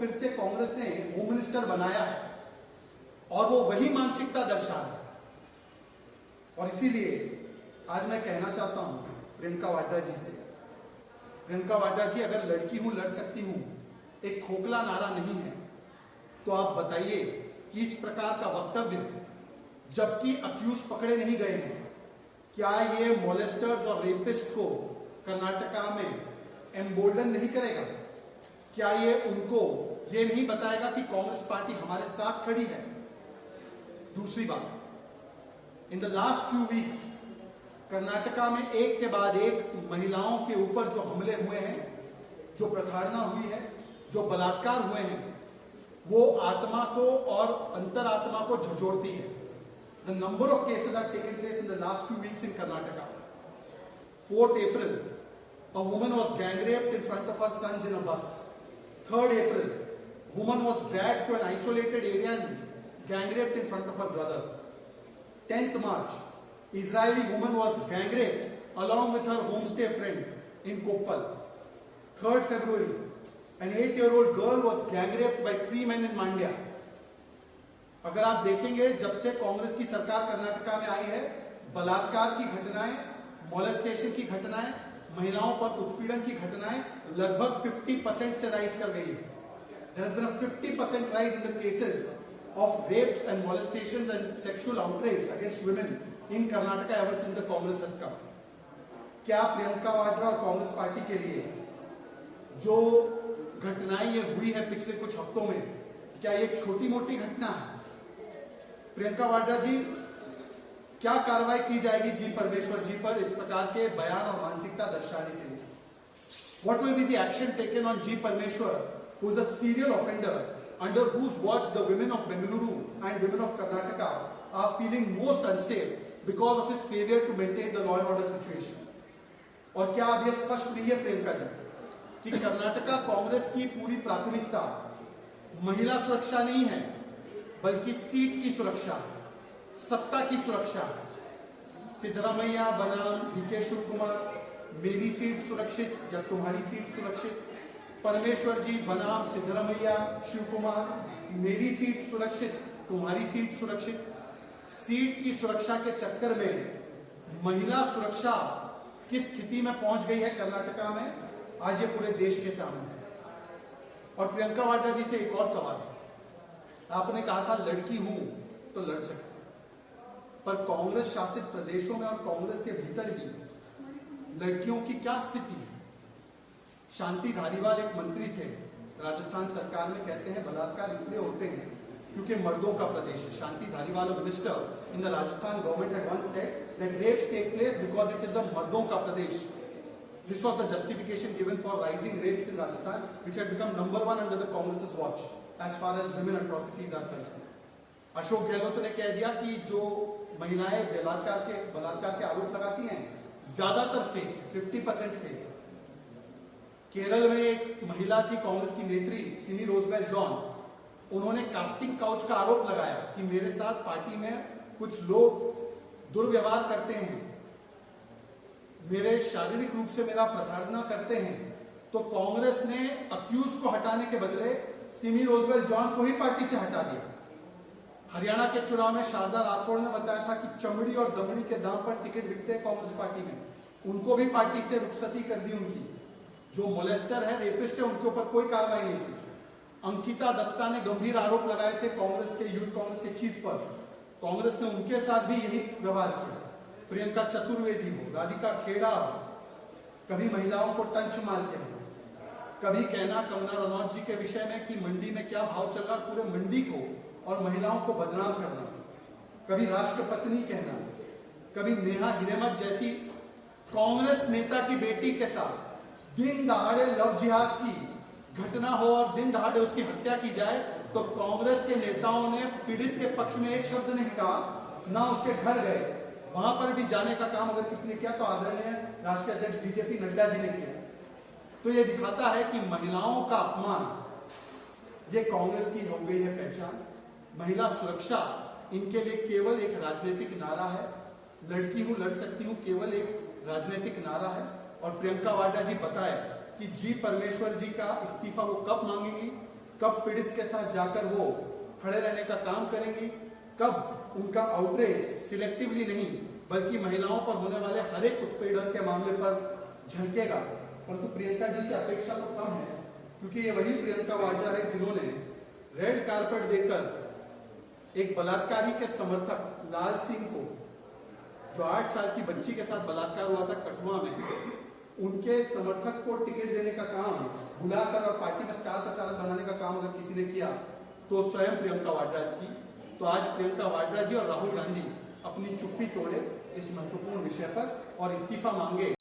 फिर से कांग्रेस ने होम मिनिस्टर बनाया है और वो वही मानसिकता दर्शा है। और इसीलिए आज मैं कहना चाहता हूं प्रियंका वाड्रा जी से, प्रियंका वाड्रा जी, अगर लड़की हूं लड़ सकती हूं एक खोखला नारा नहीं है, तो आप बताइए कि इस प्रकार का वक्तव्य, जबकि अक्यूज पकड़े नहीं गए हैं, क्या ये मोलेस्टर्स और रेपिस्ट को कर्नाटका में एम्बोल्डन नहीं करेगा? क्या ये उनको ये नहीं बताएगा कि कांग्रेस पार्टी हमारे साथ खड़ी है? दूसरी बात, in the last few weeks Karnataka में एक के बाद एक महिलाओं के ऊपर जो हमले हुए हैं, जो प्रताड़ना हुई है, जो बलात्कार हुए हैं, वो आत्मा को और अंतरात्मा को झंझोड़ती है। The number of cases have taken place in the last few weeks in Karnataka. 4th April, a woman was gang raped in front of her sons in a bus. 3rd April, woman was dragged to an isolated area and gang raped in front of her brother. 10th March, Israeli woman was gang raped along with her homestay friend in Koppal. 3rd February, an 8-year-old girl was gang raped by 3 men in Mandya. अगर आप देखेंगे, जब से कांग्रेस की सरकार कर्नाटका में आई है, बलात्कार की घटनाएं, मोलेस्टेशन की घटनाएं, महिलाओं पर उत्पीड़न की घटनाएं लगभग 50% से राइज कर गई है। There has been a 50% rise in the cases of rapes and molestations and sexual outrage against women in Karnataka ever since the Congress has come. क्या प्रियंका वाड्रा और कांग्रेस पार्टी के लिए जो घटनाएं ये हुई है पिछले कुछ हफ्तों में, क्या ये छोटी मोटी घटना है? प्रियंका वाड्रा जी, क्या कार्रवाई की जाएगी जी परमेश्वर जी पर इस प्रकार के बयान और मानसिकता दर्शाने के लिए? What will be the action taken on G. Parmeshwar, who is a serial offender, under whose watch the women of Bengaluru and women of Karnataka are feeling most unsafe because of his failure to maintain the law and order situation? और क्या अब यह स्पष्ट नहीं है प्रियंका जी कि कर्नाटका कांग्रेस की पूरी प्राथमिकता महिला सुरक्षा नहीं है, बल्कि सीट की सुरक्षा, सत्ता की सुरक्षा? सिद्धरामैया बनाम डीके शिव कुमार, मेरी सीट सुरक्षित या तुम्हारी सीट सुरक्षित? परमेश्वर जी बनाम सिद्धरामैया शिव कुमार, मेरी सीट सुरक्षित तुम्हारी सीट सुरक्षित? सीट की सुरक्षा के चक्कर में महिला सुरक्षा किस स्थिति में पहुंच गई है कर्नाटका में, आज ये पूरे देश के सामने है। और प्रियंका वाड्रा जी से एक और सवाल है, आपने कहा था लड़की हूं तो लड़ सकती हूं, पर कांग्रेस शासित प्रदेशों में और कांग्रेस के भीतर ही लड़कियों की क्या स्थिति है? शांति धारीवाल एक मंत्री थे राजस्थान सरकार में, कहते हैं बलात्कार इसलिए होते हैं क्योंकि मर्दों का प्रदेश है। Shanti Dhariwal, minister in the Rajasthan government had once said that rapes take place because it is a मर्दों का प्रदेश. This was the justification given for rising rapes in Rajasthan, which had become number 1 under the Congress's watch as far as women atrocities are concerned. Ashok Gehlot ने कह दिया कि जो महिलाएं बलात्कार के आरोप लगाती हैं ज्यादातर फेक है, 50% फेक है। केरल में एक महिला थी कांग्रेस की नेत्री सिमी रोजबेल जॉन, उन्होंने कास्टिंग काउच का आरोप लगाया कि मेरे साथ पार्टी में कुछ लोग दुर्व्यवहार करते हैं, मेरे शारीरिक रूप से मेरा प्रताड़ना करते हैं। तो कांग्रेस ने अक्यूज को हटाने के बदले सिमी रोजबेल जॉन को ही पार्टी से हटा दिया। हरियाणा के चुनाव में शारदा राठौड़ ने बताया था कि चमड़ी और दमड़ी के दाम पर टिकट बिकते हैं कांग्रेस पार्टी में, उनको भी पार्टी से रुखसती कर दी उनकी। जो मोलेस्टर है, रेपिस्ट है, उनके ऊपर कोई कार्रवाई नहीं की। अंकिता दत्ता ने गंभीर आरोप लगाए थे कांग्रेस के यूथ कांग्रेस के चीफ पर, कांग्रेस ने उनके साथ भी यही व्यवहार किया। प्रियंका चतुर्वेदी हो, राधिका खेड़ा हो, कभी महिलाओं को टंच मारते हैं, कभी कहना कंगना रनौत जी के विषय में कि मंडी में क्या भाव चल रहा, पूरे मंडी को और महिलाओं को बदनाम करना, कभी राष्ट्रपत्नी कहना, कभी नेहा हिरेमठ जैसी कांग्रेस नेता की बेटी के साथ दिन दहाड़े लव जिहाद की घटना हो और दिन दहाड़े उसकी हत्या की जाए, तो कांग्रेस के नेताओं ने पीड़ित के पक्ष में एक शब्द नहीं कहा, ना उसके घर गए। वहां पर भी जाने का काम अगर किसी ने किया तो आदरणीय राष्ट्रीय अध्यक्ष बीजेपी नड्डा जी ने किया। तो यह दिखाता है कि महिलाओं का अपमान ये कांग्रेस की हो गई है पहचान। महिला सुरक्षा इनके लिए केवल एक राजनीतिक नारा है, लड़की हूं लड़ सकती हूं केवल एक राजनीतिक नारा है। और प्रियंका वाड्रा जी बताए कि जी परमेश्वर जी का इस्तीफा वो कब मांगेंगी, कब पीड़ित के साथ जाकर वो खड़े रहने का काम करेंगी, कब उनका आउटरीच सिलेक्टिवली नहीं बल्कि महिलाओं पर होने वाले हर एक उत्पीड़न के मामले पर झलकेगा। परंतु प्रियंका जी से अपेक्षा तो कम है, क्योंकि ये वही प्रियंका वाड्रा है जिन्होंने रेड कारपेट देकर एक बलात्कारी के समर्थक लाल सिंह को, जो 8 साल की बच्ची के साथ बलात्कार हुआ था कठुआ में, उनके समर्थक को टिकट देने का काम बुलाकर और पार्टी में स्टार प्रचारक बनाने का काम अगर किसी ने किया तो स्वयं प्रियंका वाड्रा थी। तो आज प्रियंका वाड्रा जी और राहुल गांधी अपनी चुप्पी तोड़े इस महत्वपूर्ण विषय पर और इस्तीफा मांगे।